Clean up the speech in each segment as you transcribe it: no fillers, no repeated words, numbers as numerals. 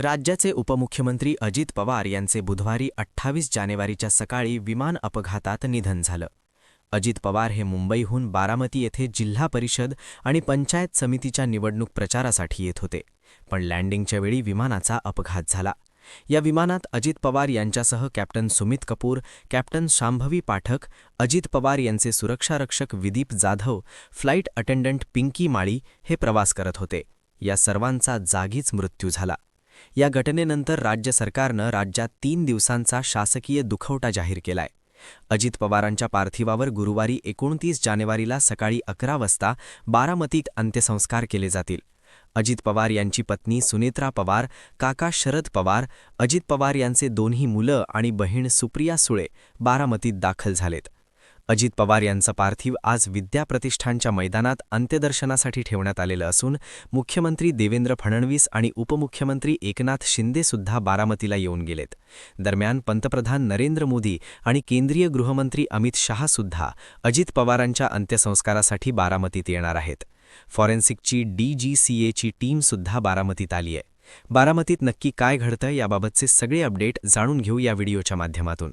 राज्याचे उपमुख्यमंत्री अजित पवार यांचे बुधवारी 28 जानेवारीच्या सकाळी विमान अपघातात निधन झालं. अजित पवार हे मुंबईहून बारामती येथे जिल्हा परिषद आणि पंचायत समितीच्या निवडणूक प्रचारासाठी येत होते, पण लँडिंगच्या वेळी विमानाचा अपघात झाला. या विमानात अजित पवार यांच्यासह कॅप्टन सुमित कपूर, कॅप्टन शांभवी पाठक, अजित पवार यांचे सुरक्षारक्षक विदीप जाधव, फ्लाईट अटेंडंट पिंकी माळी हे प्रवास करत होते. या सर्वांचा जागीच मृत्यू झाला. या घटनेनंतर राज्य सरकारनं राज्यात 3 दिवसांचा शासकीय दुखवटा जाहीर केलाय. अजित पवारांच्या पार्थिवावर गुरुवारी 29 जानेवारीला सकाळी 11 वाजता बारामतीत अंत्यसंस्कार केले जातील. अजित पवार यांची पत्नी सुनेत्रा पवार, काका शरद पवार, अजित पवार यांचे दोन्ही मुलं आणि बहीण सुप्रिया सुळे बारामतीत दाखल झालेत. अजित पवार यांचं पार्थिव आज विद्याप्रतिष्ठानच्या मैदानात अंत्यदर्शनासाठी ठेवण्यात आलेलं असून मुख्यमंत्री देवेंद्र फडणवीस आणि उपमुख्यमंत्री एकनाथ शिंदेसुद्धा बारामतीला येऊन गेलेत. दरम्यान पंतप्रधान नरेंद्र मोदी आणि केंद्रीय गृहमंत्री अमित शहासुद्धा अजित पवारांच्या अंत्यसंस्कारासाठी बारामतीत येणार आहेत. फॉरेन्सिकची DGCAची टीमसुद्धा बारामतीत आली आहे. बारामतीत नक्की काय घडतं याबाबतचे सगळे अपडेट जाणून घेऊ या व्हिडिओच्या माध्यमातून.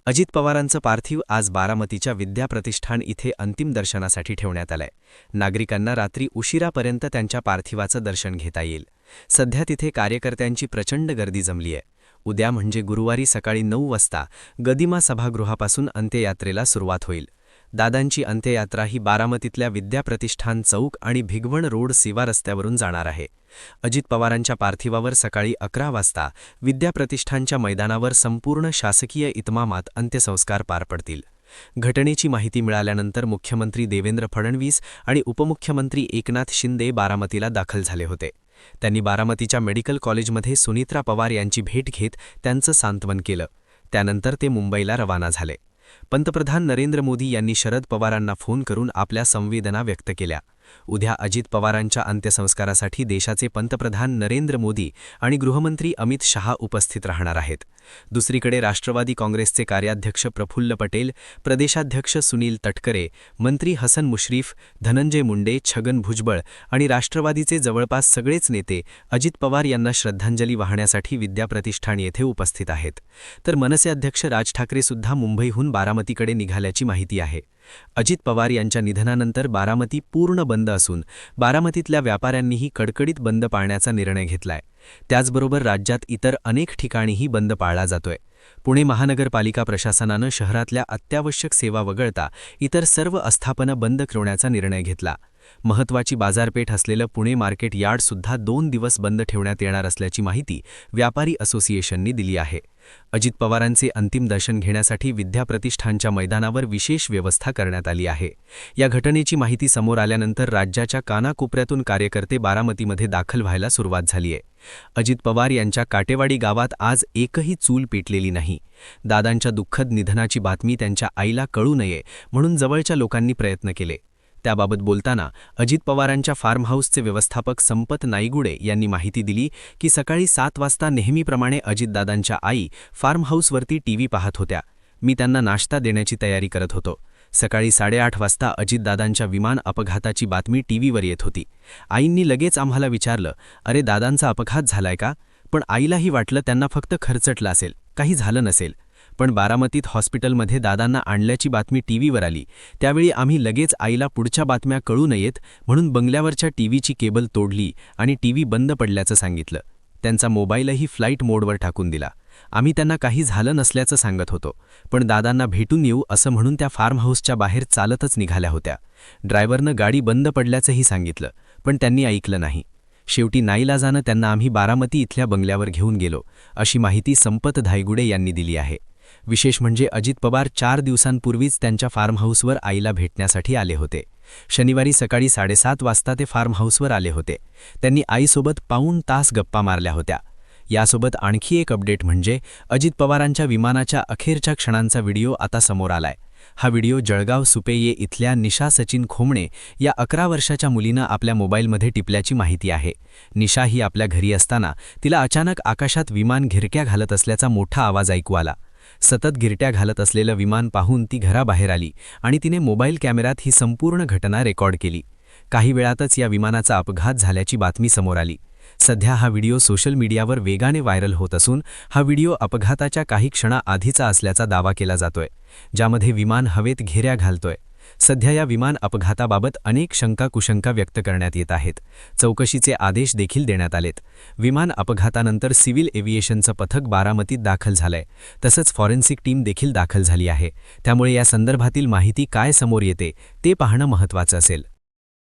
अजित पवारांचं पार्थिव आज बारामतीच्या विद्याप्रतिष्ठान इथे अंतिम दर्शनासाठी ठेवण्यात आलंय. नागरिकांना रात्री उशिरापर्यंत त्यांच्या पार्थिवाचं दर्शन घेता येईल. सध्या तिथे कार्यकर्त्यांची प्रचंड गर्दी जमली आहे. उद्या म्हणजे गुरुवारी सकाळी 9 वाजता गदिमा सभागृहापासून अंत्ययात्रेला सुरुवात होईल. दादांची अंत्ययात्रा ही बारामतीतल्या विद्याप्रतिष्ठान चौक आणि भिगवण रोड सिवा रस्त्यावरून जाणार आहे. अजित पवारांच्या पार्थिवावर सकाळी 11 वाजता विद्याप्रतिष्ठानच्या मैदानावर संपूर्ण शासकीय इतमामात अंत्यसंस्कार पार पडतील. घटनेची माहिती मिळाल्यानंतर मुख्यमंत्री देवेंद्र फडणवीस आणि उपमुख्यमंत्री एकनाथ शिंदे बारामतीला दाखल झाले होते. त्यांनी बारामतीच्या मेडिकल कॉलेजमध्ये सुनेत्रा पवार यांची भेट घेत त्यांचं सांत्वन केलं. त्यानंतर ते मुंबईला रवाना झाले. पंतप्रधान नरेंद्र मोदी यांनी शरद पवारांना फोन करून आपल्या संवेदना व्यक्त केल्या. उद्या अजित पवारांच्या अंत्यसंस्कारासाठी देशाचे पंतप्रधान नरेंद्र मोदी आणि गृहमंत्री अमित शहा उपस्थित राहणार आहेत. दुसरीकडे राष्ट्रवादी काँग्रेसचे कार्याध्यक्ष प्रफुल्ल पटेल, प्रदेशाध्यक्ष सुनील तटकरे, मंत्री हसन मुश्रीफ, धनंजय मुंडे, छगन भुजबळ आणि राष्ट्रवादीचे जवळपास सगळेच नेते अजित पवार यांना श्रद्धांजली वाहण्यासाठी विद्याप्रतिष्ठान येथे उपस्थित आहेत. तर मनसे अध्यक्ष राज ठाकरेसुद्धा मुंबईहून बारामतीकडे निघाल्याची माहिती आहे. अजित पवार यांच्या निधनानंतर बारामती पूर्ण बंद असून बारामतीतल्या व्यापाऱ्यांनीही कडकडीत बंद पाळण्याचा निर्णय घेतलाय. त्याचबरोबर राज्यात इतर अनेक ठिकाणीही बंद पाळला जातोय. पुणे महानगरपालिका प्रशासनानं शहरातल्या अत्यावश्यक सेवा वगळता इतर सर्व आस्थापनं बंद ठेवण्याचा निर्णय घेतला. महत्त्वाची बाजारपेठ असलेलं पुणे मार्केट यार्डसुद्धा 2 दिवस बंद ठेवण्यात येणार असल्याची माहिती व्यापारी असोसिएशननी दिली आहे. अजित पवारांचे अंतिम दर्शन घेण्यासाठी विद्याप्रतिष्ठानच्या मैदानावर विशेष व्यवस्था करण्यात आली आहे. या घटनेची माहिती समोर आल्यानंतर राज्याच्या कानाकोपऱ्यातून कार्यकर्ते बारामतीमध्ये दाखल व्हायला सुरुवात झाली आहे. अजित पवार यांच्या काटेवाडी गावात आज एकही चूल पेटलेली नाही. दादांच्या दुःखद निधनाची बातमी त्यांच्या आईला कळू नये म्हणून जवळच्या लोकांनी प्रयत्न केले. त्याबाबत बोलताना अजित पवारांच्या फार्म हाऊसचे व्यवस्थापक संपत नाईगुडे यांनी माहिती दिली की सकाळी 7 वाजता नेहमीप्रमाणे अजितदादांच्या आई फार्म हाऊसवरती टीव्ही पाहत होत्या. मी त्यांना नाश्ता देण्याची तयारी करत होतो. सकाळी 8:30 वाजता अजितदादांच्या विमान अपघाताची बातमी टीव्हीवर येत होती. आईंनी लगेच आम्हाला विचारलं, अरे दादांचा अपघात झालाय का? पण आईलाही वाटलं त्यांना फक्त खरचटलं असेल, काही झालं नसेल. पण बारामतीत हॉस्पिटलमध्ये दादांना आणल्याची बातमी टीव्हीवर आली. त्यावेळी आम्ही लगेच आईला पुढच्या बातम्या कळू नयेत म्हणून बंगल्यावरच्या टीव्हीची केबल तोडली आणि टीव्ही बंद पडल्याचं सांगितलं. त्यांचा मोबाईलही फ्लाईट मोडवर टाकून दिला. आम्ही त्यांना काही झालं नसल्याचं सांगत होतो, पण दादांना भेटून येऊ असं म्हणून त्या फार्म हाऊसच्या बाहेर चालतच निघाल्या होत्या. ड्रायव्हरनं गाडी बंद पडल्याचंही सांगितलं, पण त्यांनी ऐकलं नाही. शेवटी नाईलाजानं त्यांना आम्ही बारामती इथल्या बंगल्यावर घेऊन गेलो, अशी माहिती संपत धायगुडे यांनी दिली आहे. विशेष म्हणजे अजित पवार 4 दिवसांपूर्वीच त्यांच्या फार्म हाऊसवर आईला भेटण्यासाठी आले होते. शनिवारी सकाळी 7:30 वाजता ते फार्म हाऊसवर आले होते. त्यांनी आईसोबत पाऊण तास गप्पा मारल्या होत्या. यासोबत आणखी एक अपडेट म्हणजे अजित पवारांच्या विमानाच्या अखेरच्या क्षणांचा व्हिडिओ आता समोर आलाय. हा व्हिडिओ जळगाव सुपेये इथल्या निशा सचिन खोमणे या 11 वर्षाच्या मुलीनं आपल्या मोबाईलमध्ये टिपल्याची माहिती आहे. निशा ही आपल्या घरी असताना तिला अचानक आकाशात विमान घिरक्या घालत असल्याचा मोठा आवाज ऐकू आला. सतत गिरट्या घालत असलेलं विमान पाहून ती घराबाहेर आली आणि तिने मोबाईल कॅमेऱ्यात ही संपूर्ण घटना रेकॉर्ड केली. काही वेळातच या विमानाचा अपघात झाल्याची बातमी समोर आली. सध्या हा व्हिडिओ सोशल मीडियावर वेगाने व्हायरल होत असून हा व्हिडिओ अपघाताच्या काही क्षणाआधीचा असल्याचा दावा केला जातोय, ज्यामध्ये विमान हवेत घेऱ्या घालतोय. सध्या या विमान अपघाताबाबत अनेक शंका-कुशंका व्यक्त करण्यात येत आहेत. चौकशीचे आदेश देखील देण्यात आलेत. विमान अपघातानंतर सिव्हिल एव्हिएशनचं पथक बारामतीत दाखल झालंय. तसंच फॉरेन्सिक टीम देखील दाखल झाली आहे. त्यामुळे या संदर्भातील माहिती काय समोर येते ते पाहणं महत्त्वाचं असेल.